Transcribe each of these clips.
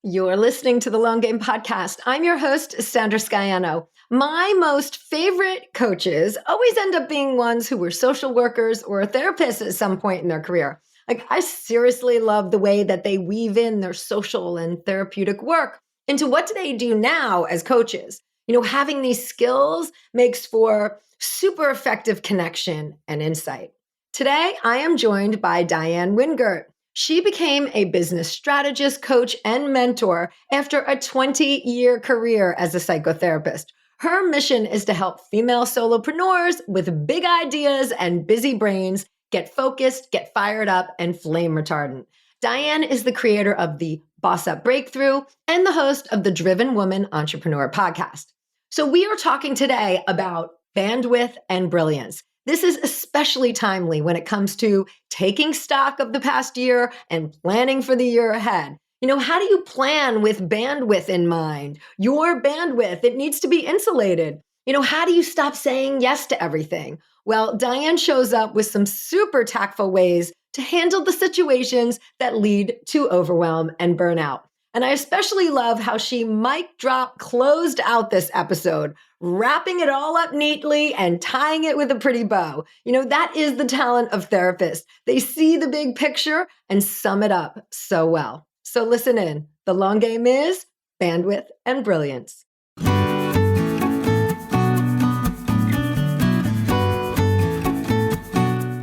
You're listening to the Long Game Podcast. I'm your host, Sandra Scaiano. My most favorite coaches always end up being ones who were social workers or therapists at some point in their career. I seriously love the way that they weave in their social and therapeutic work into what do they do now as coaches. Having these skills makes for super effective connection and insight. Today, I am joined by Diann Wingert. She became a business strategist, coach, and mentor after a 20-year career as a psychotherapist. Her mission is to help female solopreneurs with big ideas and busy brains get focused, get fired up, and flame retardant. Diann is the creator of the Boss Up Breakthrough and the host of the Driven Woman Entrepreneur podcast. So we are talking today about bandwidth and brilliance. This is especially timely when it comes to taking stock of the past year and planning for the year ahead. How do you plan with bandwidth in mind? Your bandwidth, it needs to be insulated. How do you stop saying yes to everything? Well, Diann shows up with some super tactful ways to handle the situations that lead to overwhelm and burnout. And I especially love how she mic drop closed out this episode, wrapping it all up neatly and tying it with a pretty bow. That is the talent of therapists. They see the big picture and sum it up so well. So listen in. The long game is bandwidth and brilliance.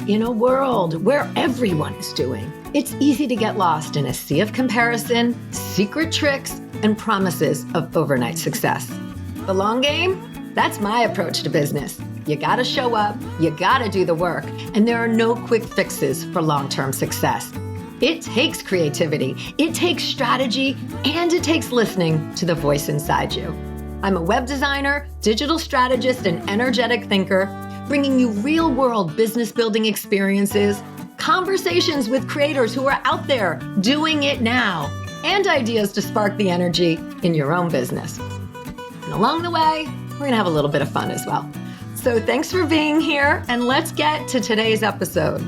In a world where everyone is doing, it's easy to get lost in a sea of comparison, secret tricks, and promises of overnight success. The long game? That's my approach to business. You gotta show up, you gotta do the work, and there are no quick fixes for long-term success. It takes creativity, it takes strategy, and it takes listening to the voice inside you. I'm a web designer, digital strategist, and energetic thinker, bringing you real-world business building experiences, conversations with creators who are out there doing it now, and ideas to spark the energy in your own business. And along the way, we're going to have a little bit of fun as well. So thanks for being here, and let's get to today's episode.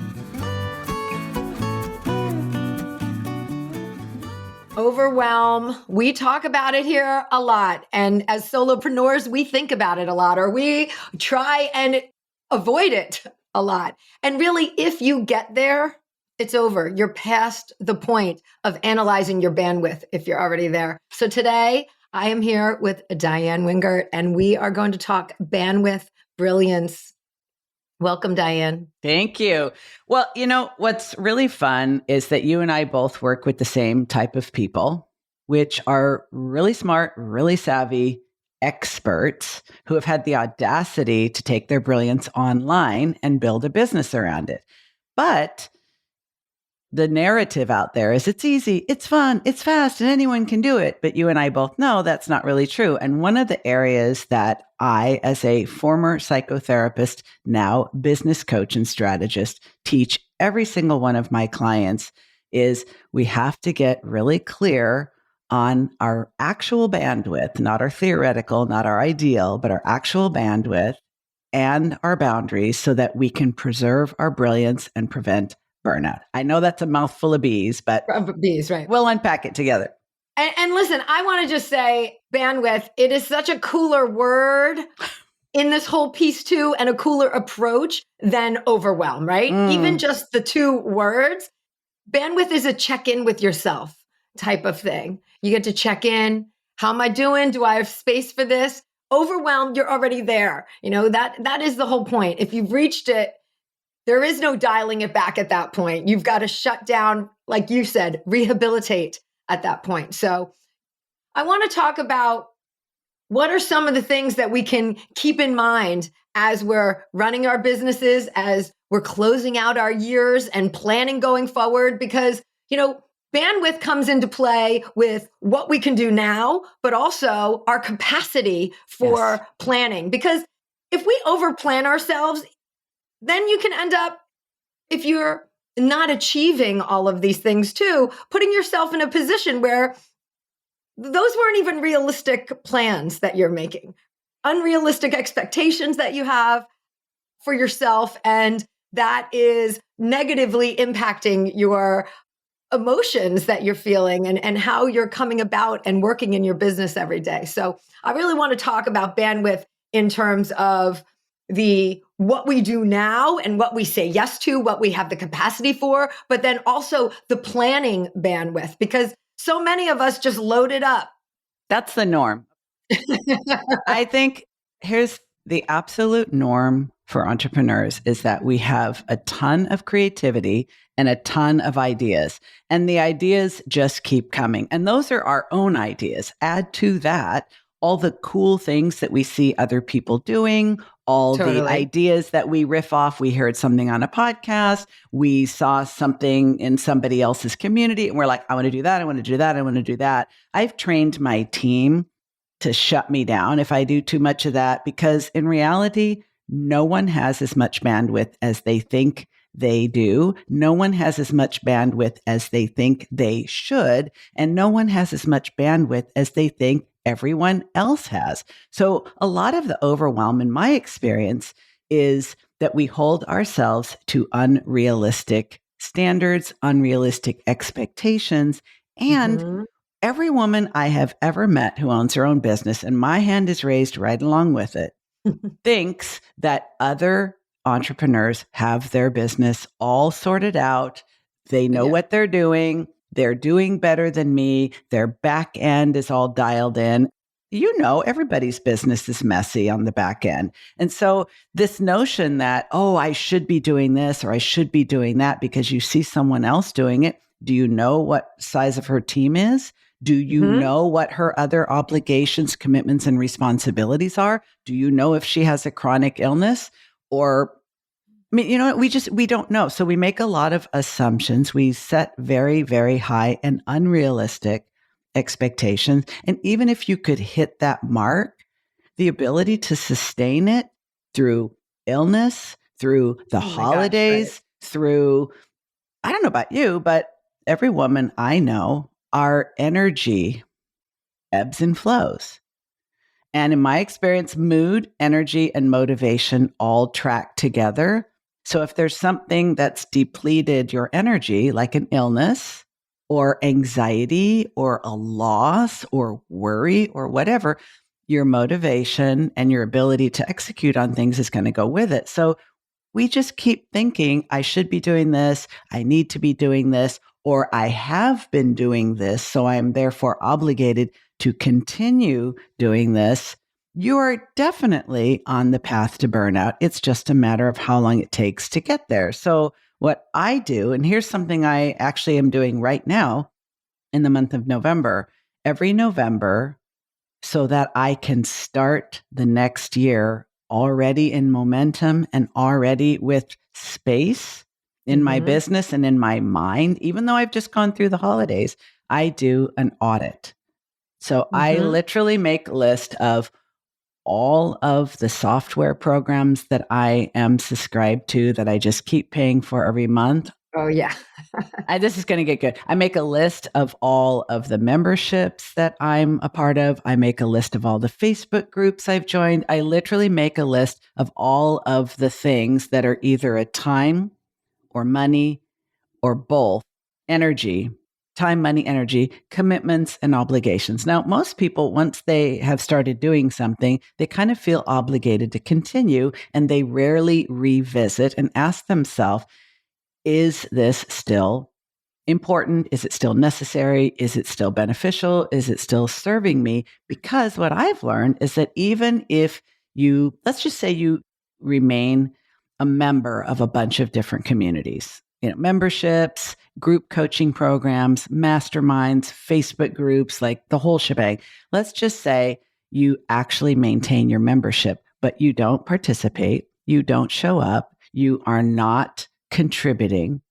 Overwhelm. We talk about it here a lot. And as solopreneurs, we think about it a lot, or we try and avoid it a lot. And really, if you get there, it's over. You're past the point of analyzing your bandwidth if you're already there. So today, I am here with Diann Wingert, and we are going to talk bandwidth brilliance. Welcome, Diann. Thank you. Well, what's really fun is that you and I both work with the same type of people, which are really smart, really savvy experts who have had the audacity to take their brilliance online and build a business around it. But the narrative out there is it's easy, it's fun, it's fast, and anyone can do it. But you and I both know that's not really true. And one of the areas that I, as a former psychotherapist, now business coach and strategist, teach every single one of my clients is we have to get really clear on our actual bandwidth, not our theoretical, not our ideal, but our actual bandwidth and our boundaries so that we can preserve our brilliance and prevent burnout. I know that's a mouthful of bees, but bees, right? We'll unpack it together. And listen, I want to just say bandwidth, it is such a cooler word in this whole piece too, and a cooler approach than overwhelm, right? Even just the two words. Bandwidth is a check-in with yourself type of thing. You get to check in. How am I doing? Do I have space for this? Overwhelmed, you're already there. That is the whole point. If you've reached it, there is no dialing it back at that point. You've got to shut down, like you said, rehabilitate at that point. So I want to talk about what are some of the things that we can keep in mind as we're running our businesses, as we're closing out our years and planning going forward, because, bandwidth comes into play with what we can do now, but also our capacity for planning. Because if we overplan ourselves, then you can end up, if you're not achieving all of these things too, putting yourself in a position where those weren't even realistic plans that you're making, unrealistic expectations that you have for yourself. And that is negatively impacting your emotions that you're feeling and how you're coming about and working in your business every day. So I really want to talk about bandwidth in terms of the what we do now and what we say yes to, what we have the capacity for, but then also the planning bandwidth, because so many of us just load it up. That's the norm. I think here's the absolute norm for entrepreneurs is that we have a ton of creativity and a ton of ideas, and the ideas just keep coming. And those are our own ideas. Add to that all the cool things that we see other people doing, all the Totally. ideas that we riff off. We heard something on a podcast. We saw something in somebody else's community, and we're like, I want to do that. I want to do that. I want to do that. I've trained my team to shut me down if I do too much of that, because in reality, no one has as much bandwidth as they think they do. No one has as much bandwidth as they think they should. And no one has as much bandwidth as they think everyone else has. So a lot of the overwhelm in my experience is that we hold ourselves to unrealistic standards, unrealistic expectations, and Mhm. every woman I have ever met who owns her own business, and my hand is raised right along with it, thinks that other entrepreneurs have their business all sorted out. They know Yeah. what they're doing. They're doing better than me. Their back end is all dialed in. You know, everybody's business is messy on the back end. And so, this notion that, oh, I should be doing this or I should be doing that because you see someone else doing it. Do you know what size of her team is? Do you Mhm. know what her other obligations, commitments, and responsibilities are? Do you know if she has a chronic illness? Or, I mean, you know what? We don't know. So we make a lot of assumptions. We set very, very high and unrealistic expectations. And even if you could hit that mark, the ability to sustain it through illness, through the Oh my gosh, right. holidays, through, I don't know about you, but every woman I know, our energy ebbs and flows. And in my experience, mood, energy, and motivation all track together. So if there's something that's depleted your energy, like an illness or anxiety or a loss or worry or whatever, your motivation and your ability to execute on things is going to go with it. So we just keep thinking, I should be doing this, I need to be doing this, or I have been doing this, so I am therefore obligated to continue doing this. You are definitely on the path to burnout. It's just a matter of how long it takes to get there. So, what I do, and here's something I actually am doing right now in the month of November, every November, so that I can start the next year already in momentum and already with space in my Mhm. business and in my mind. Even though I've just gone through the holidays, I do an audit. So I Mhm. literally make a list of all of the software programs that I am subscribed to that I just keep paying for every month. Oh yeah. This is going to get good. I make a list of all of the memberships that I'm a part of. I make a list of all the Facebook groups I've joined. I literally make a list of all of the things that are either a time or money or both energy, time, money, energy, commitments, and obligations. Now, most people, once they have started doing something, they kind of feel obligated to continue and they rarely revisit and ask themselves, is this still important? Is it still necessary? Is it still beneficial? Is it still serving me? Because what I've learned is that even if you, let's just say you remain a member of a bunch of different communities, you know, memberships, group coaching programs, masterminds, Facebook groups, like the whole shebang. Let's just say you actually maintain your membership, but you don't participate, you don't show up, you are not contributing.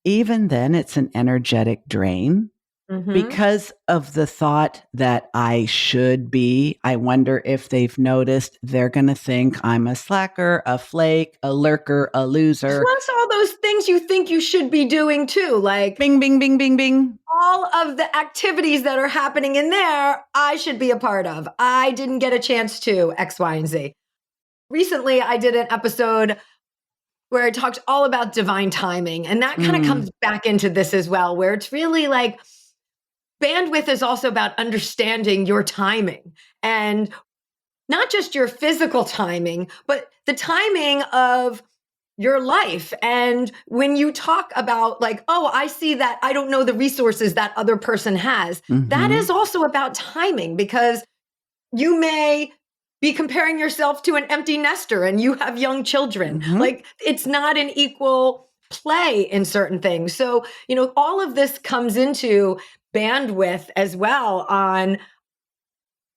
Even then, it's an energetic drain Mhm. because of the thought that I should be. I wonder if they've noticed they're going to think I'm a slacker, a flake, a lurker, a loser. Plus all those things you think you should be doing too, like Bing, bing, bing, bing, bing. all of the activities that are happening in there, I should be a part of. I didn't get a chance to X, Y, and Z. Recently, I did an episode where it talks all about divine timing. And that kind of comes back into this as well, where it's really like bandwidth is also about understanding your timing and not just your physical timing, but the timing of your life. And when you talk about like, oh, I see that I don't know the resources that other person has, that is also about timing, because you may be comparing yourself to an empty nester and you have young children. Like, it's not an equal play in certain things. So, all of this comes into bandwidth as well on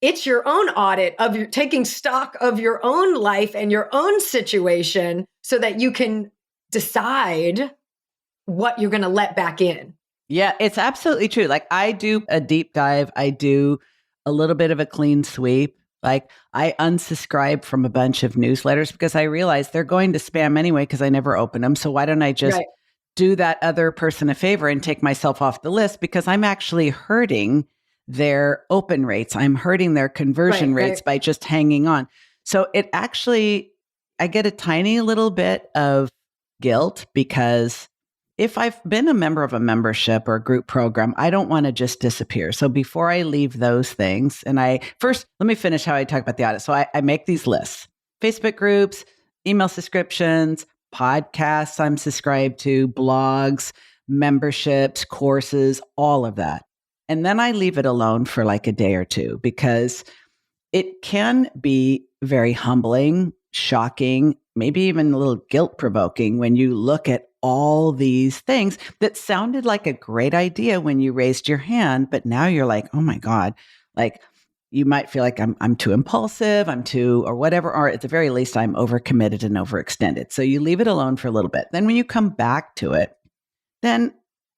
it's your own audit of your taking stock of your own life and your own situation so that you can decide what you're going to let back in. Yeah, it's absolutely true. Like, I do a deep dive. I do a little bit of a clean sweep. Like, I unsubscribe from a bunch of newsletters because I realize they're going to spam anyway because I never open them. So why don't I just do that other person a favor and take myself off the list, because I'm actually hurting their open rates. I'm hurting their conversion rates by just hanging on. So it actually, I get a tiny little bit of guilt, because if I've been a member of a membership or a group program, I don't want to just disappear. So before I leave those things, and let me finish how I talk about the audit. So I make these lists: Facebook groups, email subscriptions, podcasts I'm subscribed to, blogs, memberships, courses, all of that. And then I leave it alone for like a day or two, because it can be very humbling, shocking, maybe even a little guilt-provoking when you look at all these things that sounded like a great idea when you raised your hand, but now you're like, oh my God, like you might feel like I'm too impulsive, or whatever, or at the very least, I'm overcommitted and overextended. So you leave it alone for a little bit. Then when you come back to it, then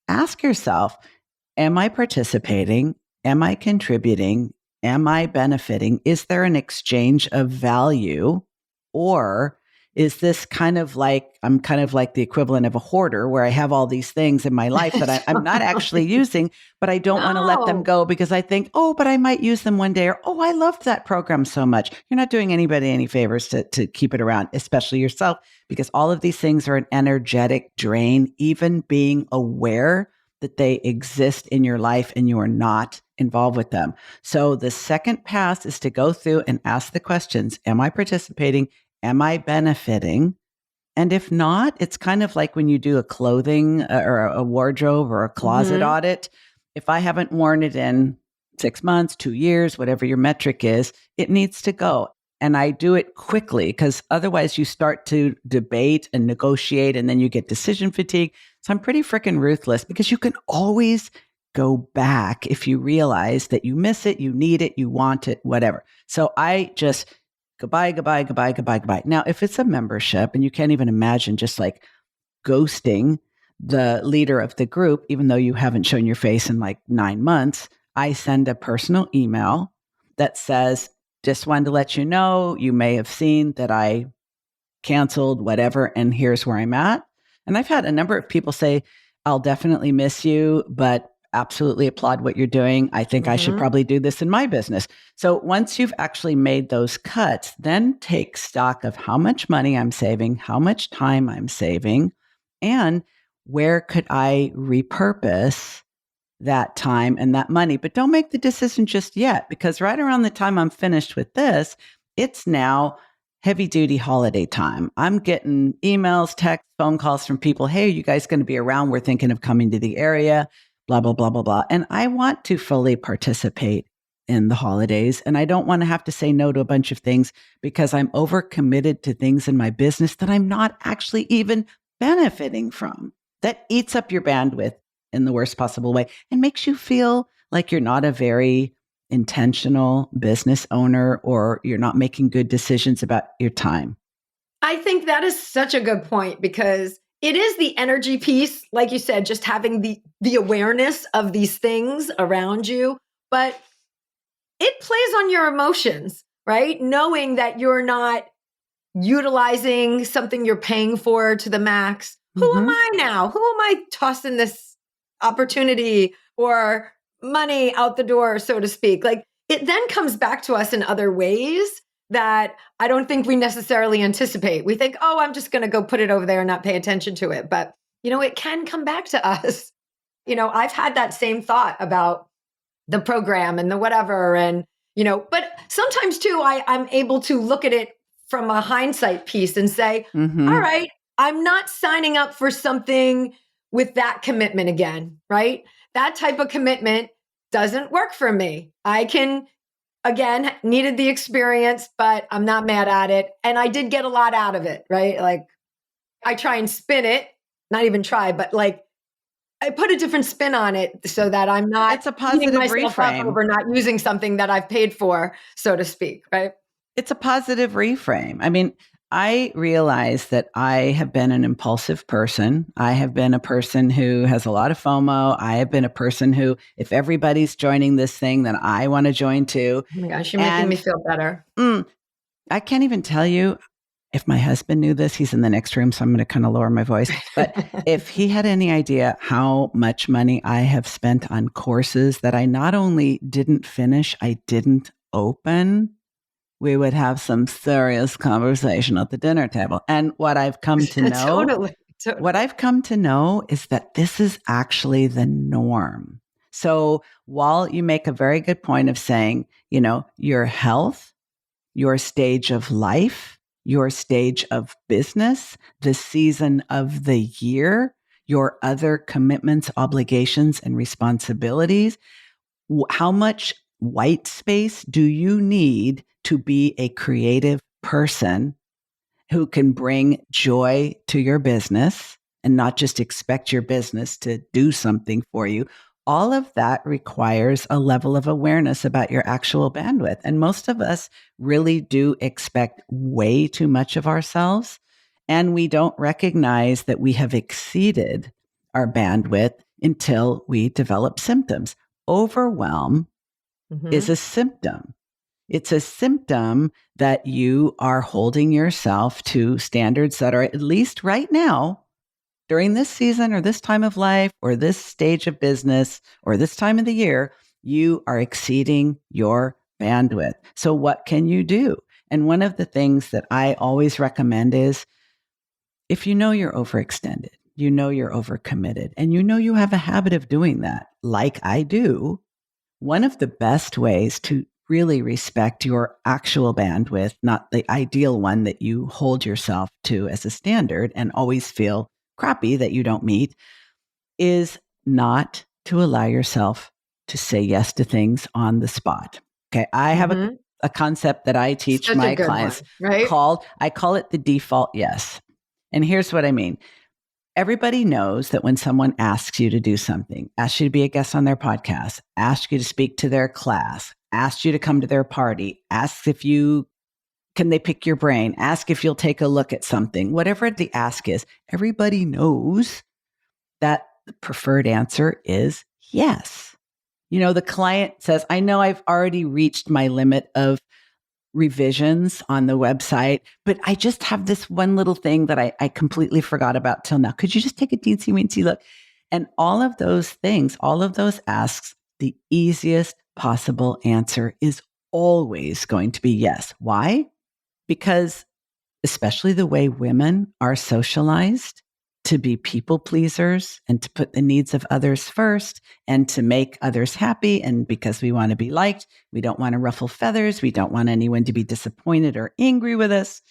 ask yourself, am I participating? Am I contributing? Am I benefiting? Is there an exchange of value? Or is this I'm kind of like the equivalent of a hoarder, where I have all these things in my life that I'm not actually using, but I don't want to let them go because I think, oh, but I might use them one day, or, oh, I loved that program so much. You're not doing anybody any favors to keep it around, especially yourself, because all of these things are an energetic drain. Even being aware that they exist in your life and you are not involved with them. So the second pass is to go through and ask the questions. Am I participating? Am I benefiting? And if not, it's kind of like when you do a clothing or a wardrobe or a closet audit. If I haven't worn it in 6 months, 2 years, whatever your metric is, it needs to go. And I do it quickly, because otherwise you start to debate and negotiate, and then you get decision fatigue. So I'm pretty freaking ruthless, because you can always go back if you realize that you miss it, you need it, you want it, whatever. So I just goodbye, goodbye, goodbye, goodbye, goodbye. Now, if it's a membership and you can't even imagine just like ghosting the leader of the group, even though you haven't shown your face in like 9 months, I send a personal email that says, just wanted to let you know, you may have seen that I canceled whatever, and here's where I'm at. And I've had a number of people say, I'll definitely miss you, but absolutely applaud what you're doing. I think I should probably do this in my business. So once you've actually made those cuts, then take stock of how much money I'm saving, how much time I'm saving, and where could I repurpose that time and that money. But don't make the decision just yet, because right around the time I'm finished with this, it's now heavy duty holiday time. I'm getting emails, texts, phone calls from people. Hey, are you guys going to be around? We're thinking of coming to the area, blah, blah, blah, blah, blah. And I want to fully participate in the holidays. And I don't want to have to say no to a bunch of things because I'm overcommitted to things in my business that I'm not actually even benefiting from. That eats up your bandwidth in the worst possible way and makes you feel like you're not a very intentional business owner, or you're not making good decisions about your time. I think that is such a good point, because it is the energy piece, like you said, just having the awareness of these things around you, but it plays on your emotions, right? Knowing that you're not utilizing something you're paying for to the max. Who am I now? Who am I tossing this opportunity or money out the door, so to speak? Like, it then comes back to us in other ways that I don't think we necessarily anticipate. We think, oh, I'm just going to go put it over there and not pay attention to it. But, it can come back to us. I've had that same thought about the program and the whatever. And, but sometimes too, I'm able to look at it from a hindsight piece and say, all right, I'm not signing up for something with that commitment again, right? That type of commitment doesn't work for me. I can, again, needed the experience, but I'm not mad at it. And I did get a lot out of it, right? Like I try and spin it, not even try, but like I put a different spin on it so that I'm not it's a positive reframe over not using something that I've paid for, so to speak, right? It's a positive reframe. I mean, I realize that I have been an impulsive person. I have been a person who has a lot of FOMO. I have been a person who, if everybody's joining this thing, then I want to join too. Oh my gosh, you're making me feel better. I can't even tell you. If my husband knew this, he's in the next room, so I'm going to kind of lower my voice. But if he had any idea how much money I have spent on courses that I not only didn't finish, I didn't open, we would have some serious conversation at the dinner table. And what I've come to know, Totally. what I've come to know is that this is actually the norm. So while you make a very good point of saying, your health, your stage of life, your stage of business, the season of the year, your other commitments, obligations, and responsibilities, how much white space do you need to be a creative person who can bring joy to your business and not just expect your business to do something for you? All of that requires a level of awareness about your actual bandwidth. And most of us really do expect way too much of ourselves. And we don't recognize that we have exceeded our bandwidth until we develop symptoms. Overwhelm is a symptom. It's a symptom that you are holding yourself to standards that are, at least right now, during this season or this time of life or this stage of business or this time of the year, you are exceeding your bandwidth. So what can you do? And one of the things that I always recommend is if you know you're overextended, you know you're overcommitted, and you know you have a habit of doing that, like I do, one of the best ways to really respect your actual bandwidth, not the ideal one that you hold yourself to as a standard and always feel crappy that you don't meet, is not to allow yourself to say yes to things on the spot. Okay. I have a concept that I teach Such my a good clients one, right? I call it the default yes. And here's what I mean. Everybody knows that when someone asks you to do something, asks you to be a guest on their podcast, asks you to speak to their class, asks you to come to their party, asks if you can they pick your brain? Ask if you'll take a look at something. Whatever the ask is, everybody knows that the preferred answer is yes. The client says, I know I've already reached my limit of revisions on the website, but I just have this one little thing that I completely forgot about till now. Could you just take a teensy-weensy look? And all of those things, all of those asks, the easiest possible answer is always going to be yes. Why? Because especially the way women are socialized to be people pleasers and to put the needs of others first and to make others happy. And because we want to be liked, we don't want to ruffle feathers. We don't want anyone to be disappointed or angry with us.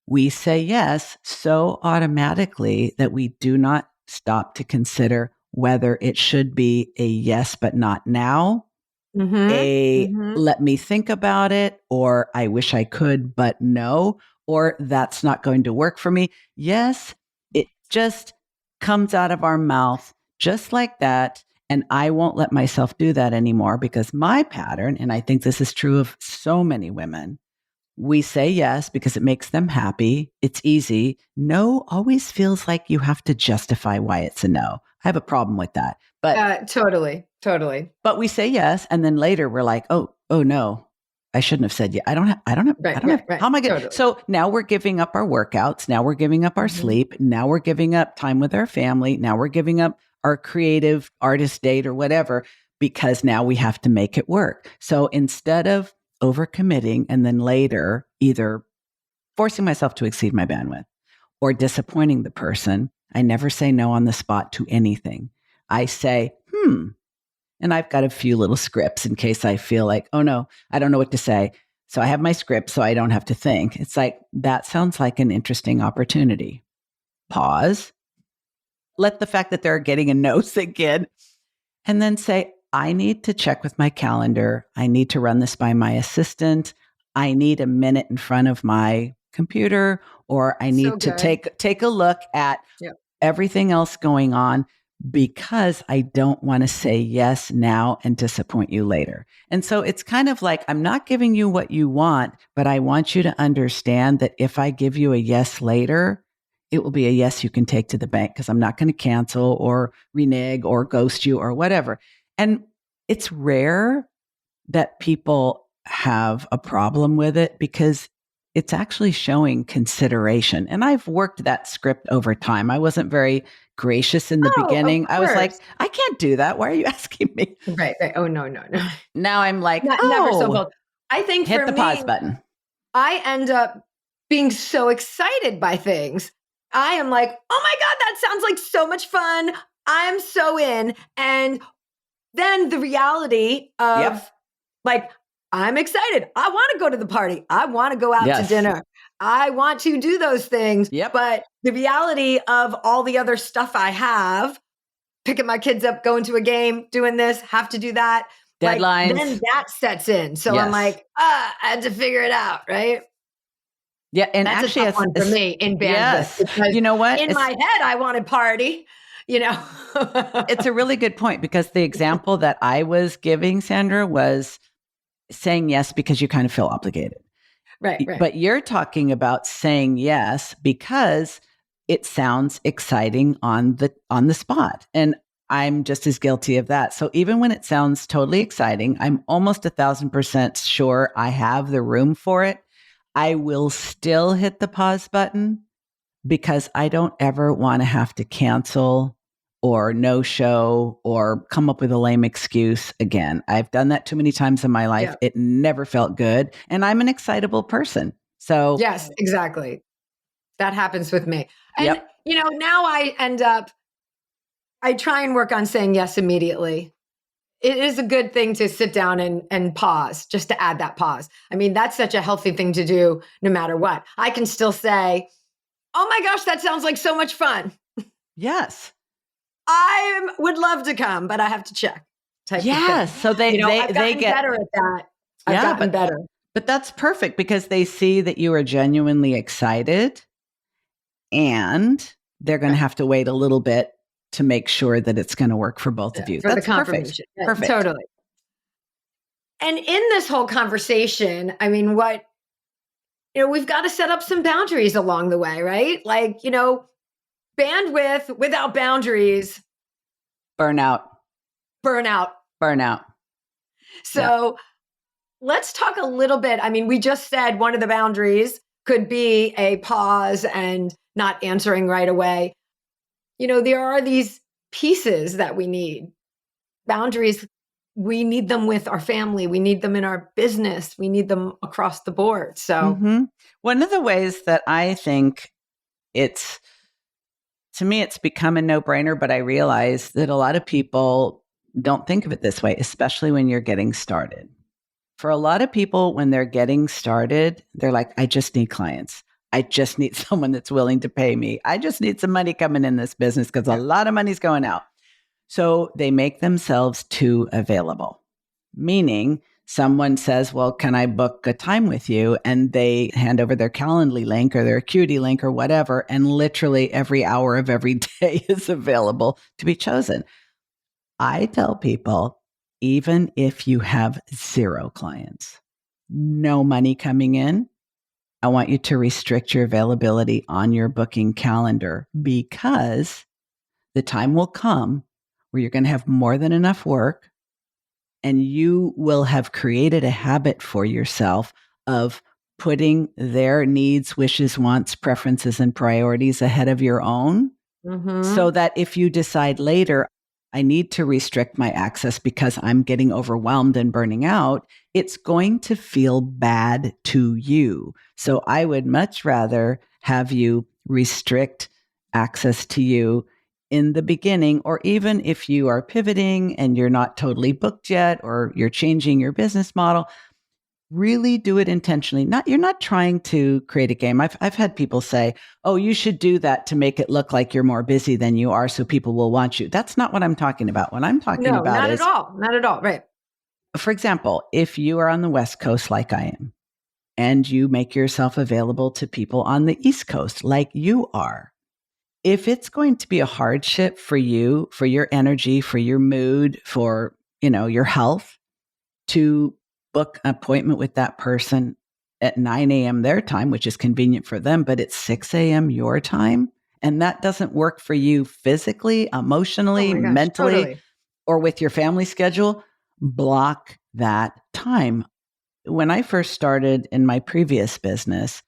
We say yes so automatically that we do not stop to consider whether it should be a yes, but not now, let me think about it, or I wish I could, but no, or that's not going to work for me. Yes, it just comes out of our mouth just like that. And I won't let myself do that anymore because my pattern, and I think this is true of so many women, we say yes because it makes them happy. It's easy. No always feels like you have to justify why it's a no. I have a problem with that. But totally. But we say yes, and then later we're like, oh no, I shouldn't have said yes. I don't have. How am I going? Totally. So now we're giving up our workouts. Now we're giving up our sleep. Now we're giving up time with our family. Now we're giving up our creative artist date or whatever because now we have to make it work. So instead of overcommitting and then later either forcing myself to exceed my bandwidth or disappointing the person, I never say no on the spot to anything. I say, and I've got a few little scripts in case I feel like, oh no, I don't know what to say. So I have my script so I don't have to think. It's like, that sounds like an interesting opportunity. Pause. Let the fact that they're getting a no sink in. And then say, I need to check with my calendar. I need to run this by my assistant. I need a minute in front of my computer, or I need to take a look at everything else going on, because I don't want to say yes now and disappoint you later. And so it's kind of like, I'm not giving you what you want, but I want you to understand that if I give you a yes later, it will be a yes you can take to the bank, because I'm not going to cancel or renege or ghost you or whatever. And it's rare that people have a problem with it, because it's actually showing consideration. And I've worked that script over time. I wasn't very gracious in the beginning. I was like, I can't do that. Why are you asking me? Right. Oh, no. Now I'm like, never so bold. I think hit for the me, pause button. I end up being so excited by things. I am like, oh my God, that sounds like so much fun. I'm so in. And then the reality of like, I'm excited. I want to go to the party. I want to go out to dinner. I want to do those things. But the reality of all the other stuff I have, picking my kids up, going to a game, doing this, have to do that. Deadlines. Like, then that sets in. So I'm like, I had to figure it out. Right. Yeah. And that's actually, a tough one for me in bandwidth. Because you know what? In my head, I wanted party. It's a really good point, because the example that I was giving, Sandra, was saying yes because you kind of feel obligated. Right. But you're talking about saying yes because it sounds exciting on the spot. And I'm just as guilty of that. So even when it sounds totally exciting, I'm almost 1,000% sure I have the room for it. I will still hit the pause button, because I don't ever want to have to cancel or no show or come up with a lame excuse again. I've done that too many times in my life. It never felt good. And I'm an excitable person. So yes, exactly. That happens with me. And, now I try and work on saying yes immediately. It is a good thing to sit down and pause, just to add that pause. I mean, that's such a healthy thing to do no matter what. I can still say, oh my gosh, that sounds like so much fun. Yes. I would love to come, but I have to check. Yes. So they get better at that. I've gotten better. But that's perfect, because they see that you are genuinely excited, and they're going to have to wait a little bit to make sure that it's going to work for both of you. That's the confirmation. Perfect. Totally. And in this whole conversation, I mean, we've got to set up some boundaries along the way, right? Like, bandwidth without boundaries. Burnout. So let's talk a little bit. I mean, we just said one of the boundaries could be a pause and not answering right away. There are these pieces that we need. Boundaries, we need them with our family. We need them in our business. We need them across the board. So one of the ways that I think to me, it's become a no-brainer, but I realize that a lot of people don't think of it this way, especially when you're getting started. For a lot of people, when they're getting started, they're like, I just need clients. I just need someone that's willing to pay me. I just need some money coming in this business, because a lot of money's going out. So they make themselves too available, meaning someone says, well, can I book a time with you? And they hand over their Calendly link or their Acuity link or whatever. And literally every hour of every day is available to be chosen. I tell people, even if you have 0 clients, no money coming in, I want you to restrict your availability on your booking calendar, because the time will come where you're going to have more than enough work, and you will have created a habit for yourself of putting their needs, wishes, wants, preferences, and priorities ahead of your own. So that if you decide later, I need to restrict my access because I'm getting overwhelmed and burning out, it's going to feel bad to you. So I would much rather have you restrict access to you in the beginning, or even if you are pivoting and you're not totally booked yet, or you're changing your business model, really do it intentionally. You're not trying to create a game. I've had people say, "Oh, you should do that to make it look like you're more busy than you are so people will want you." That's not what I'm talking about. What I'm talking No, about not at is, all. Not at all. Right. for example, if you are on the West Coast like I am, and you make yourself available to people on the East Coast like you are, if it's going to be a hardship for you, for your energy, for your mood, for, your health, to book an appointment with that person at 9 a.m. their time, which is convenient for them, but it's 6 a.m. your time, and that doesn't work for you physically, Oh emotionally, my gosh, mentally, totally. or with your family schedule, block that time. When I first started in my previous business,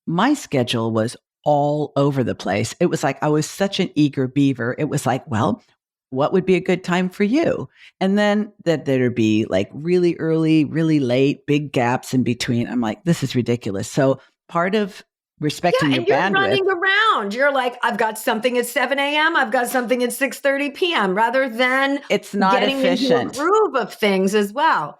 my schedule was all over the place. It was like I was such an eager beaver. It was like, well, what would be a good time for you? And then that there'd be like really early, really late, big gaps in between. I'm like, this is ridiculous. So part of respecting Yeah, your and you're bandwidth, running around. You're like, I've got something at 7 a.m. I've got something at 6:30 p.m. rather than it's not getting into a efficient. groove of things as well.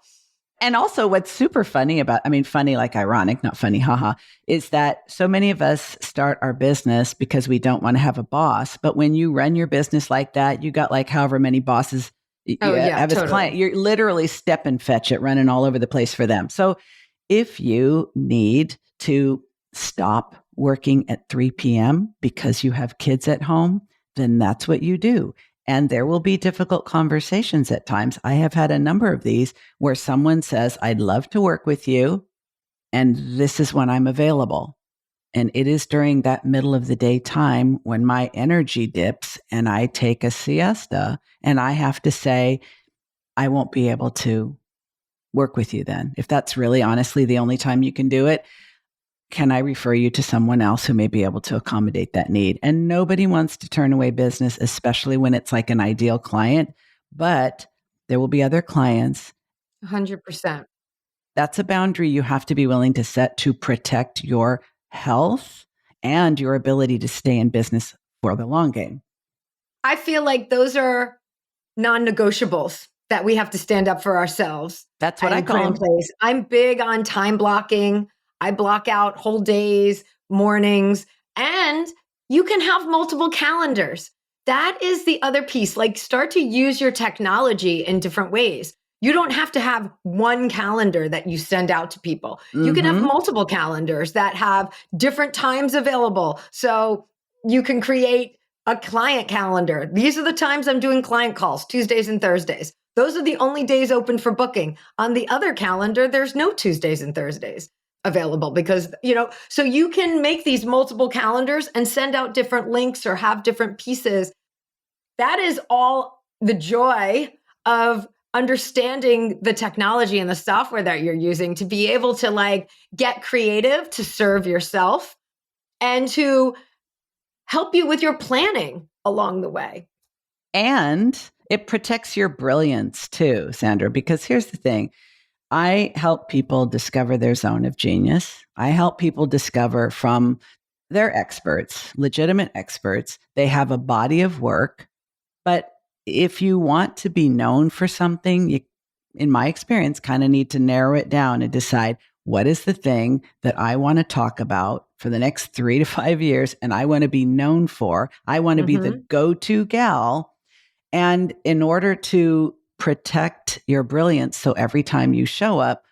And also, what's super funny about, funny like ironic, not funny, haha, is that so many of us start our business because we don't want to have a boss. But when you run your business like that, you got like however many bosses Oh you yeah, have as client. totally. You're literally step and fetch it, running all over the place for them. So if you need to stop working at 3 p.m. because you have kids at home, then that's what you do. And there will be difficult conversations at times. I have had a number of these where someone says, I'd love to work with you, and this is when I'm available. And it is during that middle of the day time when my energy dips and I take a siesta, and I have to say, I won't be able to work with you then. If that's really honestly the only time you can do it, can I refer you to someone else who may be able to accommodate that need? And nobody wants to turn away business, especially when it's like an ideal client, but there will be other clients. 100%. That's a boundary you have to be willing to set to protect your health and your ability to stay in business for the long game. I feel like those are non-negotiables that we have to stand up for ourselves That's what I and put call in them. place. I'm big on time blocking. I block out whole days, mornings, and you can have multiple calendars. That is the other piece. Like, start to use your technology in different ways. You don't have to have one calendar that you send out to people. You can have Mm-hmm. multiple calendars that have different times available. So you can create a client calendar. These are the times I'm doing client calls, Tuesdays and Thursdays. Those are the only days open for booking. On the other calendar, there's no Tuesdays and Thursdays available because, so you can make these multiple calendars and send out different links or have different pieces. That is all the joy of understanding the technology and the software that you're using to be able to like get creative to serve yourself and to help you with your planning along the way. And it protects your brilliance too, Sandra, because here's the thing. I help people discover their zone of genius. I help people discover from their experts, legitimate experts. They have a body of work. But if you want to be known for something, you, in my experience, kind of need to narrow it down and decide what is the thing that I want to talk about for the next 3 to 5 years and I want to be known for. I want to be the go-to gal. And in order to protect your brilliance, so every time you show up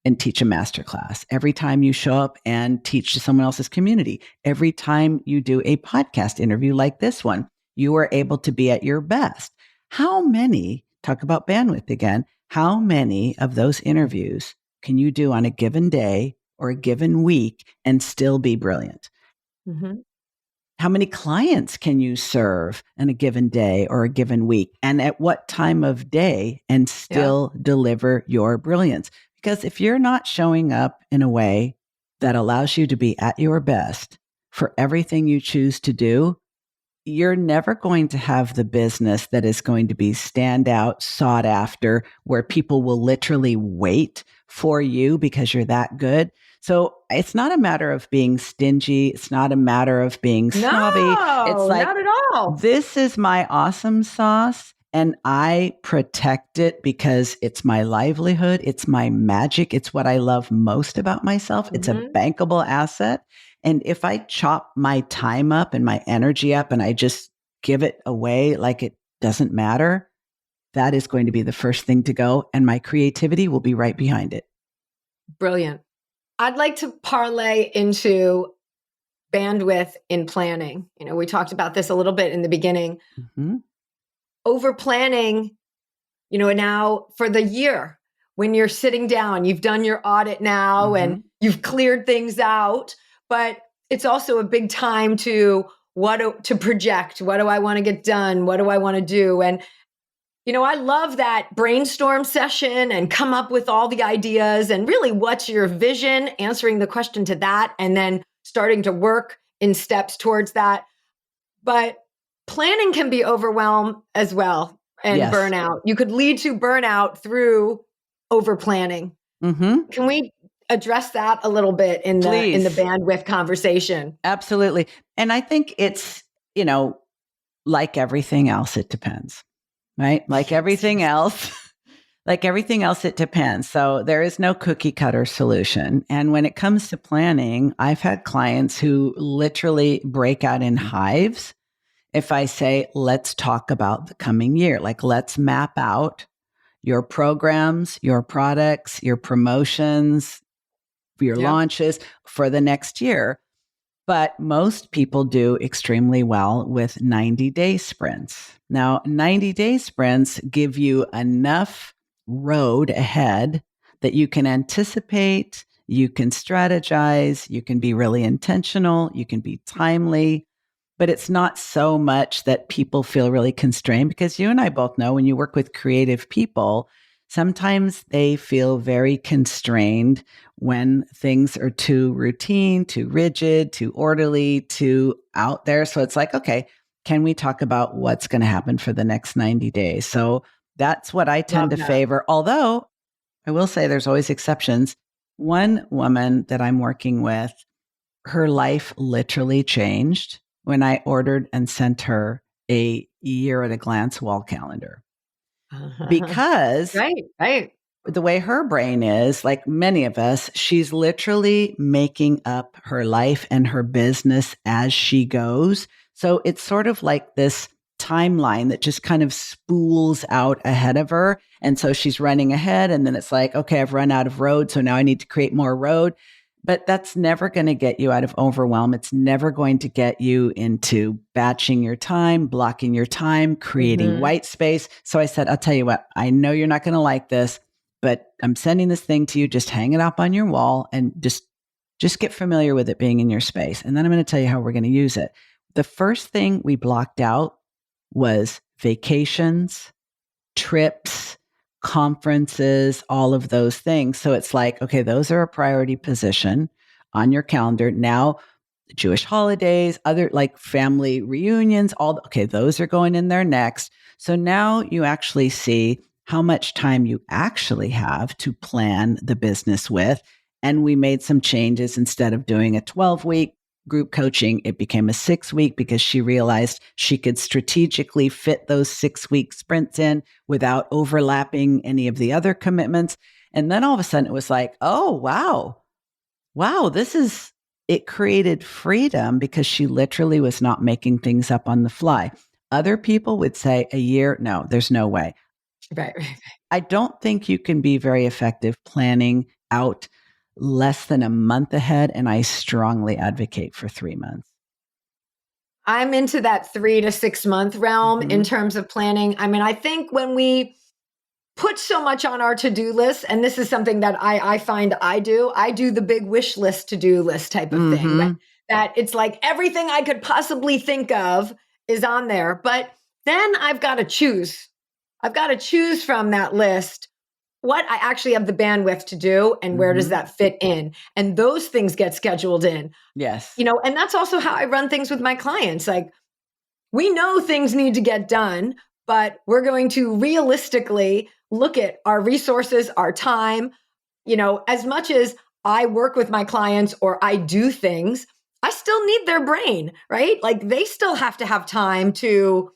and teach a masterclass, every time you show up and teach to someone else's community, every time you do a podcast interview like this one, you are able to be at your best. How many, talk about bandwidth again, how many of those interviews can you do on a given day or a given week and still be brilliant? Mm-hmm. How many clients can you serve in a given day or a given week? And at what time of day and still deliver your brilliance? Because if you're not showing up in a way that allows you to be at your best for everything you choose to do, you're never going to have the business that is going to be standout, sought after, where people will literally wait for you because you're that good. So it's not a matter of being stingy. It's not a matter of being snobby. It's No, like, not at all. this is my awesome sauce. And I protect it because it's my livelihood. It's my magic. It's what I love most about myself. It's a bankable asset. And if I chop my time up and my energy up and I just give it away like it doesn't matter, that is going to be the first thing to go. And my creativity will be right behind it. Brilliant. I'd like to parlay into bandwidth in planning. We talked about this a little bit in the beginning. Mm-hmm. Over planning, now for the year, when you're sitting down, you've done your audit now and you've cleared things out, but it's also a big time to project. What do I want to get done? What do I want to do? And, I love that brainstorm session and come up with all the ideas and really what's your vision, answering the question to that, and then starting to work in steps towards that. But planning can be overwhelm as well and burnout. You could lead to burnout through over planning. Can we address that a little bit in the bandwidth conversation? Absolutely. And I think it's, like everything else, it depends, right? Like everything else, it depends. So there is no cookie cutter solution. And when it comes to planning, I've had clients who literally break out in hives. If I say, let's talk about the coming year, like let's map out your programs, your products, your promotions, your launches for the next year. But most people do extremely well with 90-day sprints. Now, 90-day sprints give you enough road ahead that you can anticipate, you can strategize, you can be really intentional, you can be timely. But it's not so much that people feel really constrained, because you and I both know when you work with creative people, sometimes they feel very constrained when things are too routine, too rigid, too orderly, too out there. So it's like, okay, can we talk about what's going to happen for the next 90 days? So that's what I tend to favor. Although I will say there's always exceptions. One woman that I'm working with, her life literally changed when I ordered and sent her a year at a glance wall calendar. Because right. The way her brain is, like many of us, she's literally making up her life and her business as she goes. So it's sort of like this timeline that just kind of spools out ahead of her. And so she's running ahead, and then it's like, okay, I've run out of road, so now I need to create more road. But that's never going to get you out of overwhelm. It's never going to get you into batching your time, blocking your time, creating white space. So I said, I'll tell you what, I know you're not going to like this, but I'm sending this thing to you. Just hang it up on your wall and just get familiar with it being in your space. And then I'm going to tell you how we're going to use it. The first thing we blocked out was vacations, trips, conferences, all of those things. So it's like, okay, those are a priority position on your calendar. Now, Jewish holidays, other like family reunions, okay, those are going in there next. So now you actually see how much time you actually have to plan the business with. And we made some changes. Instead of doing a 12-week group coaching, it became a 6-week, because she realized she could strategically fit those 6-week sprints in without overlapping any of the other commitments. And then all of a sudden it was like, oh, wow, it created freedom, because she literally was not making things up on the fly. Other people would say a year. No, there's no way. Right. I don't think you can be very effective planning out less than a month ahead, and I strongly advocate for 3 months. I'm into that 3 to 6 month realm in terms of planning. I mean, I think when we put so much on our to-do list, and this is something that I find I do the big wish list to-do list type of thing, that it's like everything I could possibly think of is on there. But then I've got to choose from that list what I actually have the bandwidth to do and where does that fit in. And those things get scheduled in. Yes. And that's also how I run things with my clients. Like, we know things need to get done, but we're going to realistically look at our resources, our time. As much as I work with my clients or I do things, I still need their brain, right? Like they still have to have time to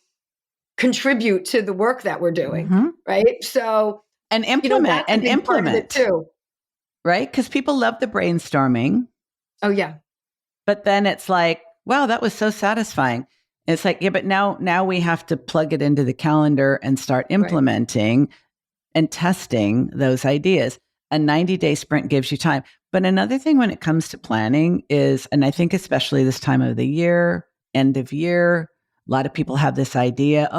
contribute to the work that we're doing, right? So, and implement that's a big part of it too. Right? Because people love the brainstorming. Oh, yeah. But then it's like, wow, that was so satisfying. It's like, yeah, but now we have to plug it into the calendar and start implementing and testing those ideas. A 90-day sprint gives you time. But another thing when it comes to planning is, and I think especially this time of the year, end of year, a lot of people have this idea,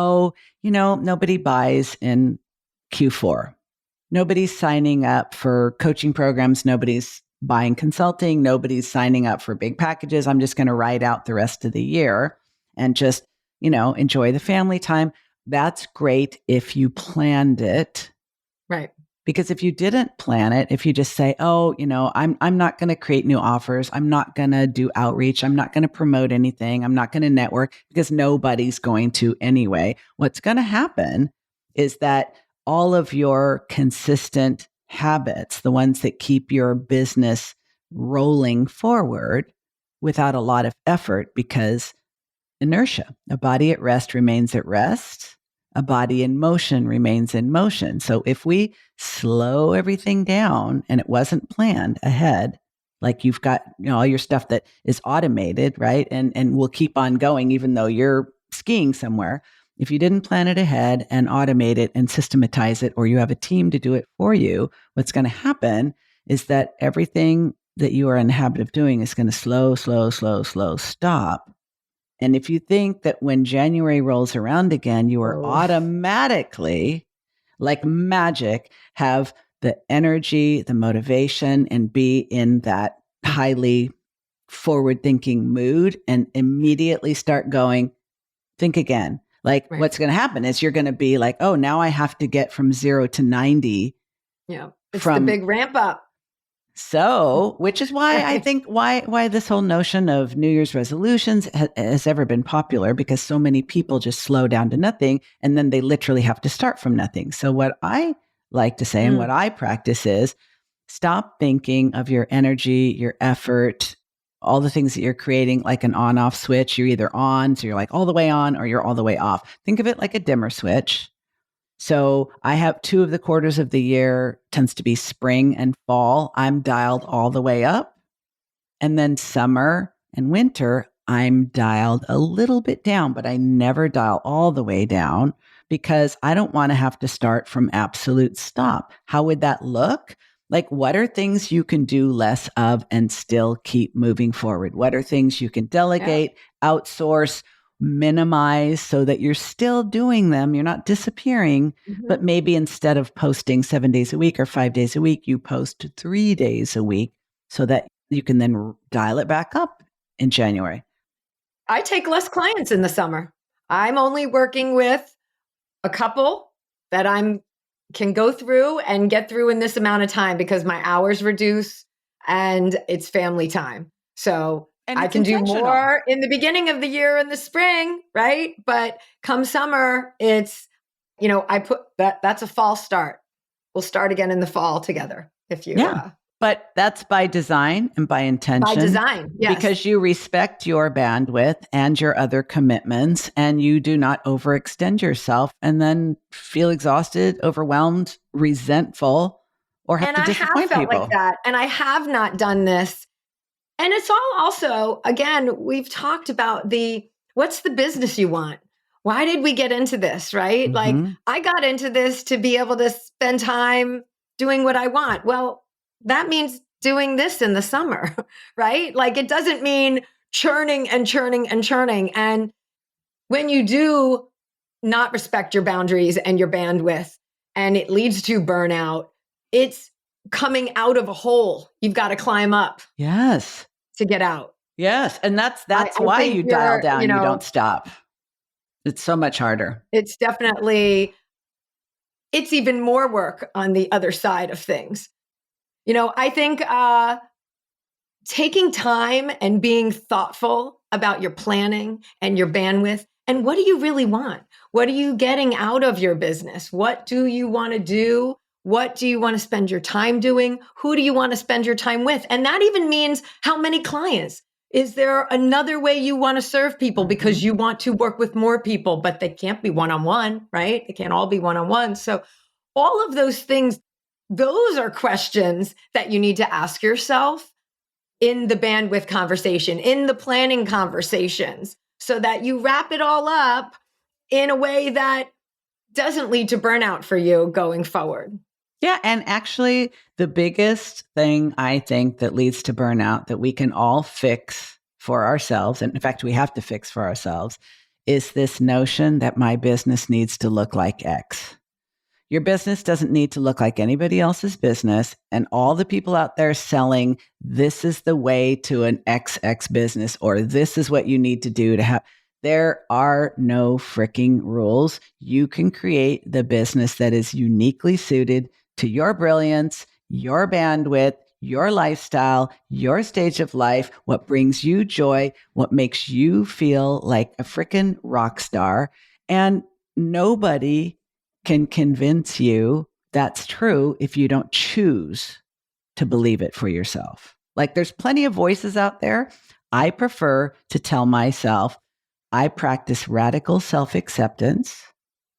nobody buys in Q4. Nobody's signing up for coaching programs. Nobody's buying consulting. Nobody's signing up for big packages. I'm just going to ride out the rest of the year and just, enjoy the family time. That's great if you planned it. Right. Because if you didn't plan it, if you just say, I'm not going to create new offers. I'm not going to do outreach. I'm not going to promote anything. I'm not going to network because nobody's going to anyway. What's going to happen is that all of your consistent habits, the ones that keep your business rolling forward without a lot of effort, because inertia, a body at rest remains at rest. A body in motion remains in motion. So if we slow everything down and it wasn't planned ahead, like you've got all your stuff that is automated, right? And will keep on going even though you're skiing somewhere. If you didn't plan it ahead and automate it and systematize it, or you have a team to do it for you, what's going to happen is that everything that you are in the habit of doing is going to slow stop. And if you think that when January rolls around again, you are automatically, like magic, have the energy, the motivation, and be in that highly forward-thinking mood and immediately start going, think again. Like what's going to happen is you're going to be like, oh, now I have to get from 0 to 90. Yeah. It's the big ramp up. So, which is why I think why this whole notion of New Year's resolutions has ever been popular, because so many people just slow down to nothing and then they literally have to start from nothing. So what I like to say and what I practice is stop thinking of your energy, your effort, all the things that you're creating like an on-off switch. You're either on, so you're like all the way on, or you're all the way off. Think of it like a dimmer switch. So I have 2 of the quarters of the year tends to be spring and fall. I'm dialed all the way up. And then summer and winter, I'm dialed a little bit down, but I never dial all the way down because I don't want to have to start from absolute stop. How would that look? Like, what are things you can do less of and still keep moving forward? What are things you can delegate, outsource, minimize so that you're still doing them? You're not disappearing, but maybe instead of posting 7 days a week or 5 days a week, you post 3 days a week so that you can then dial it back up in January. I take less clients in the summer. I'm only working with a couple that can go through and get through in this amount of time because my hours reduce and it's family time. So I can do more in the beginning of the year in the spring, right? But come summer, it's, I put that's a fall start. We'll start again in the fall together if you. Yeah. But that's by design and by intention. By design, yes. Because you respect your bandwidth and your other commitments, and you do not overextend yourself and then feel exhausted, overwhelmed, resentful, or have to disappoint people. And I have felt like that. And I have not done this. And it's all also, again, we've talked about what's the business you want? Why did we get into this, right? Like, I got into this to be able to spend time doing what I want. Well, that means doing this in the summer, right? Like, it doesn't mean churning and churning and churning. And when you do not respect your boundaries and your bandwidth, and it leads to burnout, it's coming out of a hole you've got to climb up. Yes. To get out. Yes. And that's why you dial down, you don't stop. It's so much harder. It's even more work on the other side of things. I think taking time and being thoughtful about your planning and your bandwidth And what do you really want? What are you getting out of your business? What do you want to do? What do you want to spend your time doing? Who do you want to spend your time with? And that even means how many clients. Is there another way you want to serve people because you want to work with more people, but they can't be one-on-one, right? They can't all be one-on-one. So all of those things, those are questions that you need to ask yourself in the bandwidth conversation, in the planning conversations, so that you wrap it all up in a way that doesn't lead to burnout for you going forward. Yeah. And actually, the biggest thing I think that leads to burnout that we can all fix for ourselves, and in fact, we have to fix for ourselves, is this notion that my business needs to look like X. Your business doesn't need to look like anybody else's business. And all the people out there selling, this is the way to an XX business, or this is what you need to do to have. There are no freaking rules. You can create the business that is uniquely suited to your brilliance, your bandwidth, your lifestyle, your stage of life, what brings you joy, what makes you feel like a freaking rock star. And nobody can convince you that's true if you don't choose to believe it for yourself. Like, there's plenty of voices out there. I prefer to tell myself, I practice radical self-acceptance,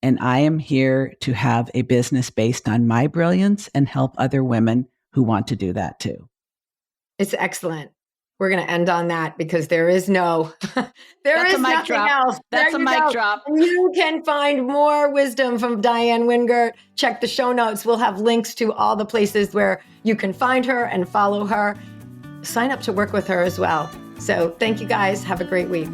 and I am here to have a business based on my brilliance and help other women who want to do that too. It's excellent. We're going to end on that because there is no, there is nothing else. That's a mic drop. You can find more wisdom from Diann Wingert. Check the show notes. We'll have links to all the places where you can find her and follow her. Sign up to work with her as well. So thank you guys. Have a great week.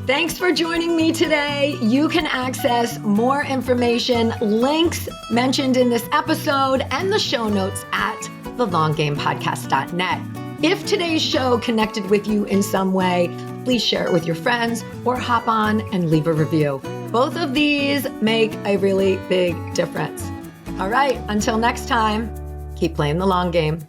Thanks for joining me today. You can access more information, links mentioned in this episode, and the show notes at thelonggamepodcast.net. If today's show connected with you in some way, please share it with your friends or hop on and leave a review. Both of these make a really big difference. All right, until next time, keep playing the long game.